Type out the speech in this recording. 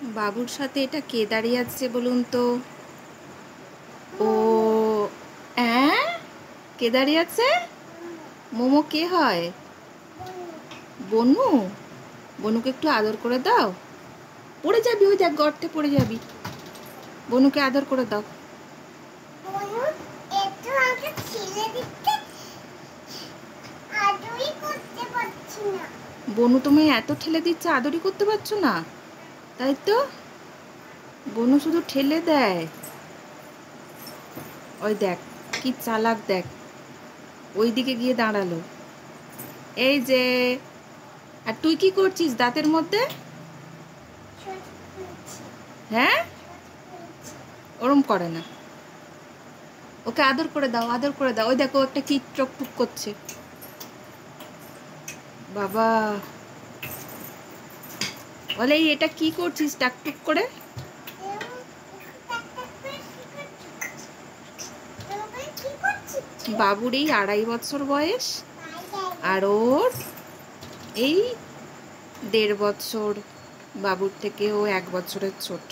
বাবুর সাথে এটা কে দাঁড়িয়ে আছে বলুন তো? ও কে দাঁড়িয়ে আছে? মোমো কে হয়? বনু। বনুকে একটু আদর করে দাও। পড়ে যাবি, ওই দেখ গর্তে পড়ে যাবি। বনুকে আদর করে দাও। বনু তুমি এত ঠেলে দিচ্ছে, আদরই করতে পারছো না, তাই তো? বনু শুধু ঠেলে দেয়। ওই দেখ কি চালাক, দেখ ওই দিকে গিয়ে দাঁড়ালো। এই যে, আর তুই কি করছিস দাঁতের মধ্যে? হ্যাঁ, ওরম করে না, ওকে আদর করে দাও, আদর করে দাও। ওই দেখো একটা কি টুক করছে। বাবা বলে এটা কি করছিস টাকটুক করে? বাবুর এই 2.5 বছর বয়স, আর ওর এই 1.5 বছর। বাবুর থেকে ও 1 বছরের ছোট।